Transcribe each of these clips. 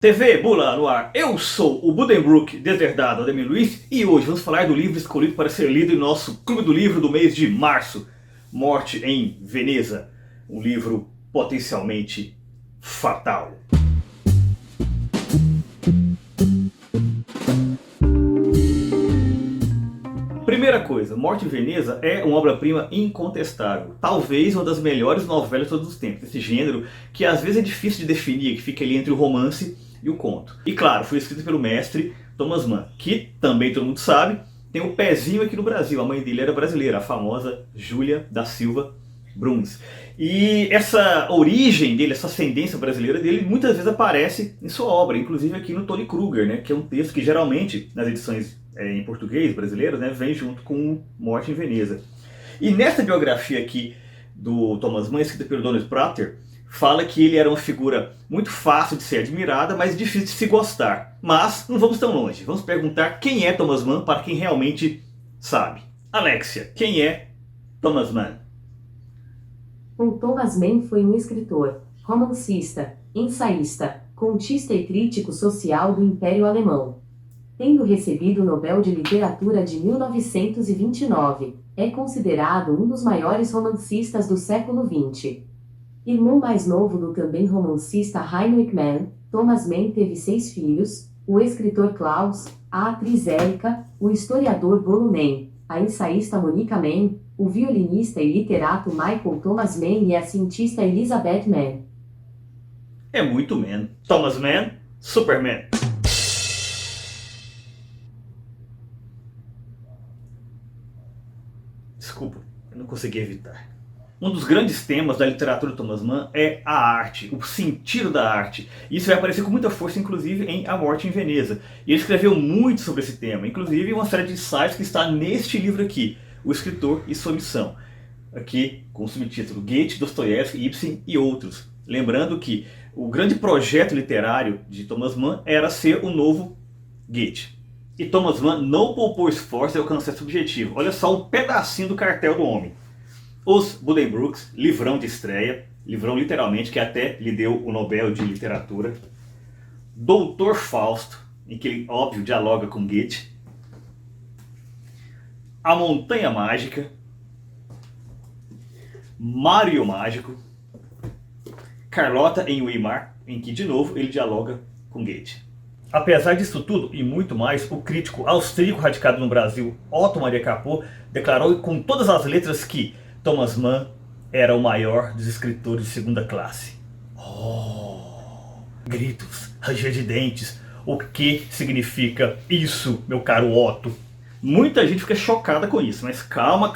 TV Bula no ar, eu sou o Buddenbrook, deserdado Ademir Luiz, e hoje vamos falar do livro escolhido para ser lido em nosso Clube do Livro do mês de março, Morte em Veneza, um livro potencialmente fatal. Primeira coisa, Morte em Veneza é uma obra-prima incontestável, talvez uma das melhores novelas de todos os tempos, esse gênero que às vezes é difícil de definir, que fica ali entre o romance e o conto. E claro, foi escrito pelo mestre Thomas Mann, que também todo mundo sabe, tem um pezinho aqui no Brasil. A mãe dele era brasileira, a famosa Júlia da Silva Bruns. E essa origem dele, essa ascendência brasileira dele, muitas vezes aparece em sua obra, inclusive aqui no Tony Kruger, né, que é um texto que geralmente, nas edições em português brasileiras, né, vem junto com Morte em Veneza. E nessa biografia aqui do Thomas Mann, escrita pelo Donald Prater, fala que ele era uma figura muito fácil de ser admirada, mas difícil de se gostar. Mas não vamos tão longe. Vamos perguntar quem é Thomas Mann para quem realmente sabe. Alexia, quem é Thomas Mann? O Thomas Mann foi um escritor, romancista, ensaísta, contista e crítico social do Império Alemão. Tendo recebido o Nobel de Literatura de 1929, é considerado um dos maiores romancistas do século XX. Irmão mais novo do também romancista Heinrich Mann, Thomas Mann teve 6 filhos: o escritor Klaus, a atriz Erika, o historiador Bolo Mann, a ensaísta Monica Mann, o violinista e literato Michael Thomas Mann e a cientista Elizabeth Mann. É muito Mann. Thomas Mann, Superman. Desculpa, eu não consegui evitar. Um dos grandes temas da literatura de Thomas Mann é a arte, o sentido da arte. Isso vai aparecer com muita força, inclusive, em A Morte em Veneza. E ele escreveu muito sobre esse tema, inclusive uma série de ensaios que está neste livro aqui, O Escritor e Sua Missão. Aqui com o subtítulo Goethe, Dostoiévski, Ibsen e outros. Lembrando que o grande projeto literário de Thomas Mann era ser o novo Goethe. E Thomas Mann não poupou esforço em alcançar esse objetivo. Olha só um pedacinho do cartel do homem. Os Buddenbrooks, livrão de estreia, livrão literalmente, que até lhe deu o Nobel de Literatura. Doutor Fausto, em que ele, óbvio, dialoga com Goethe. A Montanha Mágica. Mário Mágico. Carlota em Weimar, em que de novo ele dialoga com Goethe. Apesar disso tudo e muito mais, o crítico austríaco radicado no Brasil, Otto Maria Capô, declarou com todas as letras que Thomas Mann era o maior dos escritores de segunda classe. Oh! Gritos, ranger de dentes. O que significa isso, meu caro Otto? Muita gente fica chocada com isso, mas calma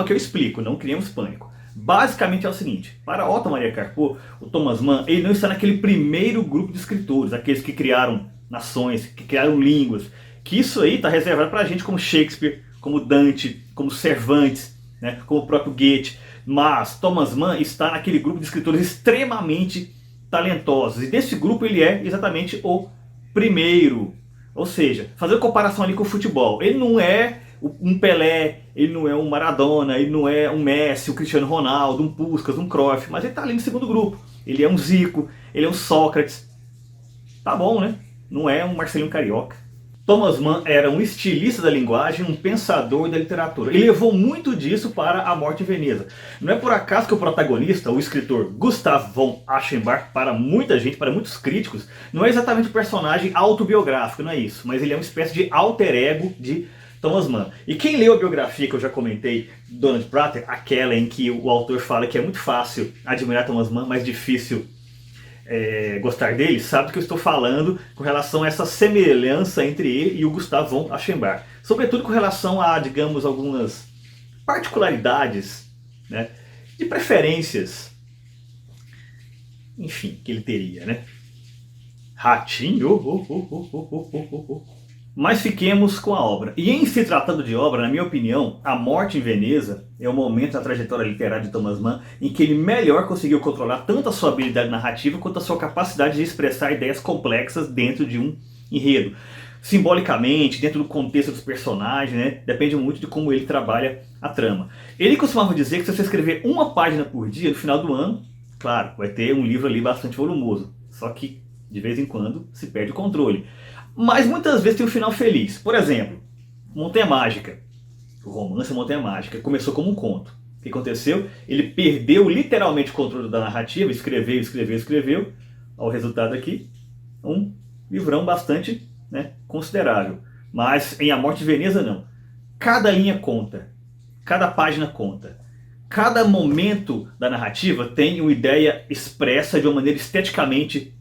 que eu explico, não criemos pânico. Basicamente é o seguinte: para Otto Maria Capô, o Thomas Mann ele não está naquele primeiro grupo de escritores, aqueles que criaram nações, que criaram línguas, que isso aí está reservado para gente como Shakespeare, como Dante, como Cervantes, né, como o próprio Goethe. Mas Thomas Mann está naquele grupo de escritores extremamente talentosos, e desse grupo ele é exatamente o primeiro. Ou seja, fazendo comparação ali com o futebol, ele não é um Pelé, ele não é um Maradona, ele não é um Messi, um Cristiano Ronaldo, um Puskás, um Cruyff, mas ele está ali no segundo grupo. Ele é um Zico, ele é um Sócrates. Tá bom, né? Não é um Marcelinho Carioca. Thomas Mann era um estilista da linguagem, um pensador da literatura. Ele levou muito disso para A Morte em Veneza. Não é por acaso que o protagonista, o escritor Gustav von Aschenbach, para muita gente, para muitos críticos, não é exatamente um personagem autobiográfico, não é isso. Mas ele é uma espécie de alter ego de Thomas Mann. E quem leu a biografia que eu já comentei, Donald Prater, aquela em que o autor fala que é muito fácil admirar Thomas Mann, mas difícil gostar dele, sabe do que eu estou falando com relação a essa semelhança entre ele e o Gustav von Aschenbach. Sobretudo com relação a, digamos, algumas particularidades, né, de preferências, enfim, que ele teria, né? Ratinho, Mas fiquemos com a obra. E em se tratando de obra, na minha opinião, A Morte em Veneza é o momento da trajetória literária de Thomas Mann em que ele melhor conseguiu controlar tanto a sua habilidade narrativa quanto a sua capacidade de expressar ideias complexas dentro de um enredo. Simbolicamente, dentro do contexto dos personagens, né? Depende muito de como ele trabalha a trama. Ele costumava dizer que se você escrever uma página por dia, no final do ano, claro, vai ter um livro ali bastante volumoso. Só que De vez em quando se perde o controle. Mas muitas vezes tem um final feliz. Por exemplo, Montanha Mágica. O romance Montanha Mágica começou como um conto. O que aconteceu? Ele perdeu literalmente o controle da narrativa, escreveu. Ao resultado aqui, um livrão bastante, né, considerável. Mas em A Morte de Veneza não. Cada linha conta. Cada página conta. Cada momento da narrativa tem uma ideia expressa de uma maneira esteticamente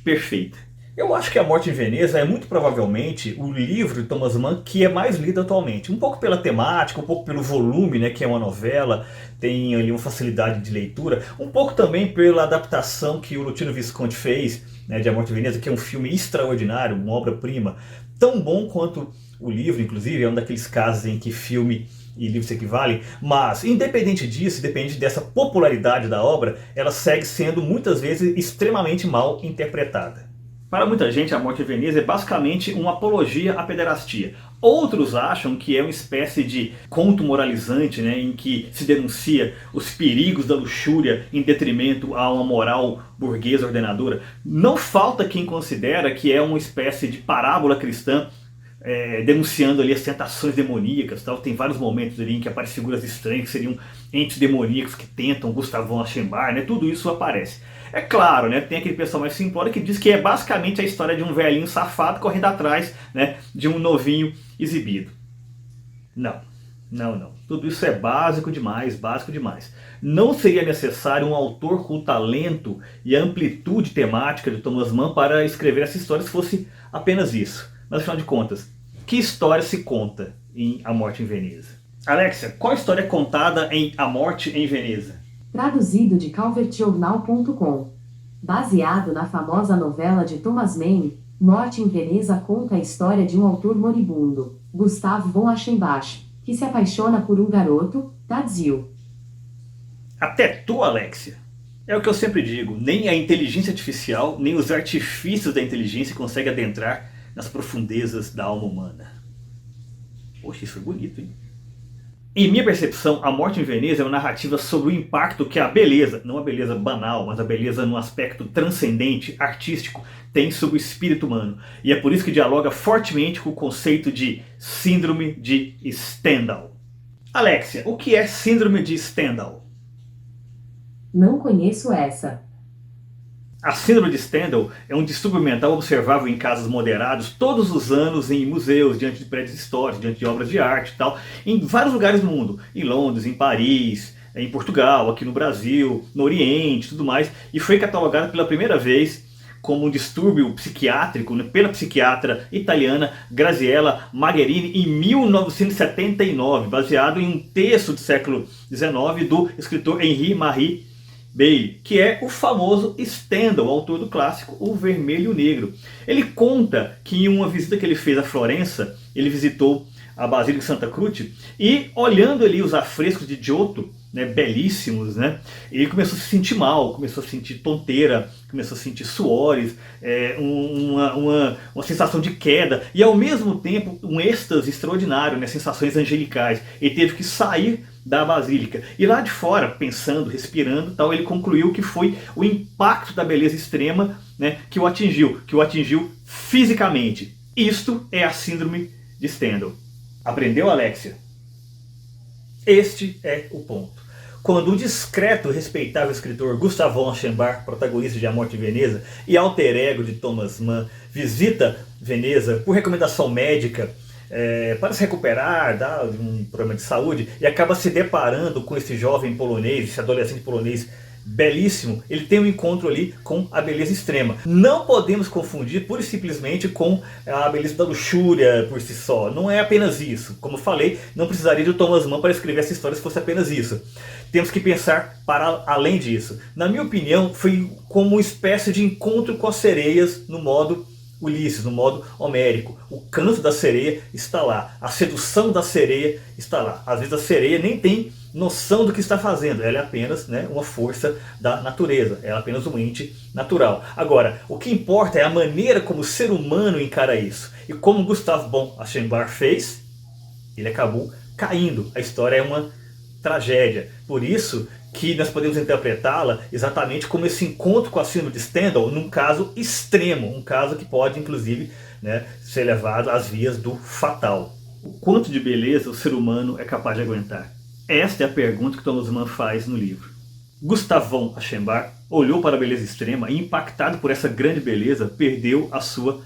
perfeita. Eu acho que A Morte em Veneza é muito provavelmente o livro de Thomas Mann que é mais lido atualmente. Um pouco pela temática, um pouco pelo volume, né, que é uma novela, tem ali uma facilidade de leitura. Um pouco também pela adaptação que o Luchino Visconti fez, né, de A Morte em Veneza, que é um filme extraordinário, uma obra-prima. Tão bom quanto o livro, inclusive, é um daqueles casos em que filme e livro se equivalem, mas independente disso, independente dessa popularidade da obra, ela segue sendo muitas vezes extremamente mal interpretada. Para muita gente, A Morte em Veneza é basicamente uma apologia à pederastia. Outros acham que é uma espécie de conto moralizante, né, em que se denuncia os perigos da luxúria em detrimento a uma moral burguesa ordenadora. Não falta quem considera que é uma espécie de parábola cristã, denunciando ali as tentações demoníacas, tal. Tem vários momentos ali em que aparecem figuras estranhas que seriam entes demoníacos que tentam Gustav von Aschenbach, né? Tudo isso aparece. É claro, né? Tem aquele pessoal mais simplório que diz que é basicamente a história de um velhinho safado correndo atrás, né, de um novinho exibido. Não. Tudo isso é básico demais, básico demais. Não seria necessário um autor com o talento e a amplitude temática de Thomas Mann para escrever essa história se fosse apenas isso. Mas afinal de contas, que história se conta em A Morte em Veneza? Alexia, qual história é contada em A Morte em Veneza? Traduzido de calvertjornal.com. Baseado na famosa novela de Thomas Mann, Morte em Veneza conta a história de um autor moribundo, Gustav von Aschenbach, que se apaixona por um garoto, Tadzio. Até tu, Alexia. É o que eu sempre digo, nem a inteligência artificial, nem os artifícios da inteligência conseguem adentrar nas profundezas da alma humana. Poxa, isso foi bonito, hein? Em minha percepção, A Morte em Veneza é uma narrativa sobre o impacto que a beleza, não a beleza banal, mas a beleza no aspecto transcendente, artístico, tem sobre o espírito humano. E é por isso que dialoga fortemente com o conceito de Síndrome de Stendhal. Alexia, o que é Síndrome de Stendhal? Não conheço essa. A síndrome de Stendhal é um distúrbio mental observável em casos moderados todos os anos em museus, diante de prédios históricos, diante de obras de arte e tal, em vários lugares do mundo. Em Londres, em Paris, em Portugal, aqui no Brasil, no Oriente e tudo mais. E foi catalogado pela primeira vez como um distúrbio psiquiátrico, né, pela psiquiatra italiana Graziella Magherini em 1979, baseado em um texto do século XIX do escritor Henri-Marie Bailey, que é o famoso Stendhal, autor do clássico O Vermelho e o Negro. Ele conta que em uma visita que ele fez a Florença, ele visitou a Basílica de Santa Croce e olhando ali os afrescos de Giotto, né, belíssimos, né, ele começou a se sentir mal, começou a sentir tonteira, começou a sentir suores, uma sensação de queda e ao mesmo tempo um êxtase extraordinário, né, sensações angelicais. Ele teve que sair da Basílica. E lá de fora, pensando, respirando, tal, ele concluiu que foi o impacto da beleza extrema, né, que o atingiu fisicamente. Isto é a síndrome de Stendhal. Aprendeu, Alexia? Este é o ponto. Quando o discreto e respeitável escritor Gustav von Aschenbach, protagonista de A Morte em Veneza e alter ego de Thomas Mann, visita Veneza por recomendação médica, para se recuperar de um problema de saúde, e acaba se deparando com esse jovem polonês, esse adolescente polonês belíssimo, ele tem um encontro ali com a beleza extrema. Não podemos confundir pura e simplesmente com a beleza da luxúria por si só. Não é apenas isso. Como eu falei, não precisaria de Thomas Mann para escrever essa história se fosse apenas isso. Temos que pensar para além disso. Na minha opinião, foi como uma espécie de encontro com as sereias no modo Ulisses, no modo homérico. O canto da sereia está lá, a sedução da sereia está lá. Às vezes a sereia nem tem noção do que está fazendo, ela é apenas, né, uma força da natureza, ela é apenas um ente natural. Agora, o que importa é a maneira como o ser humano encara isso. E como Gustav von Aschenbach fez, ele acabou caindo. A história é uma tragédia. Por isso que nós podemos interpretá-la exatamente como esse encontro com a síndrome de Stendhal num caso extremo, um caso que pode inclusive, né, ser levado às vias do fatal. O quanto de beleza o ser humano é capaz de aguentar? Esta é a pergunta que Thomas Mann faz no livro. Gustav von Aschenbach olhou para a beleza extrema e, impactado por essa grande beleza, perdeu a sua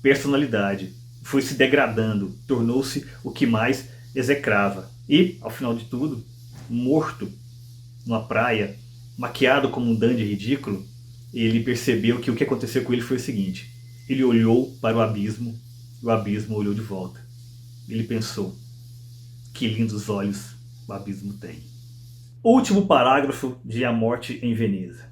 personalidade. Foi se degradando, tornou-se o que mais execrava. E, ao final de tudo, morto numa praia, maquiado como um dandy ridículo, ele percebeu que o que aconteceu com ele foi o seguinte: ele olhou para o abismo olhou de volta. Ele pensou: que lindos olhos o abismo tem. Último parágrafo de A Morte em Veneza.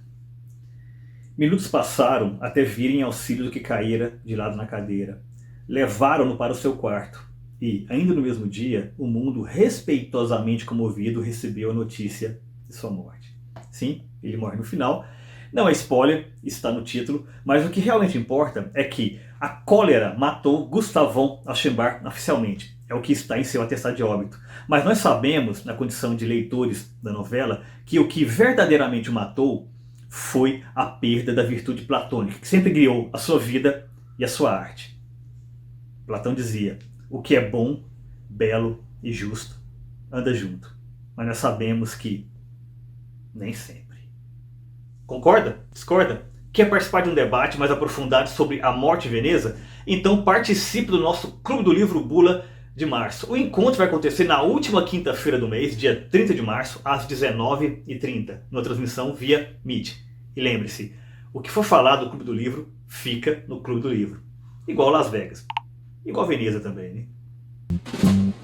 Minutos passaram até virem auxílio do que caíra de lado na cadeira. Levaram-no para o seu quarto. E, ainda no mesmo dia, o mundo, respeitosamente comovido, recebeu a notícia de sua morte. Sim, ele morre no final. Não é spoiler, está no título, mas o que realmente importa é que a cólera matou Gustav von Aschenbach oficialmente. É o que está em seu atestado de óbito. Mas nós sabemos, na condição de leitores da novela, que o que verdadeiramente o matou foi a perda da virtude platônica, que sempre guiou a sua vida e a sua arte. Platão dizia: o que é bom, belo e justo anda junto. Mas nós sabemos que nem sempre. Concorda? Discorda? Quer participar de um debate mais aprofundado sobre A Morte em Veneza? Então participe do nosso Clube do Livro Bula de março. O encontro vai acontecer na última quinta-feira do mês, dia 30 de março, às 19h30, numa transmissão via Meet. E lembre-se, o que for falado do Clube do Livro, fica no Clube do Livro. Igual Las Vegas. Igual Veneza também, né?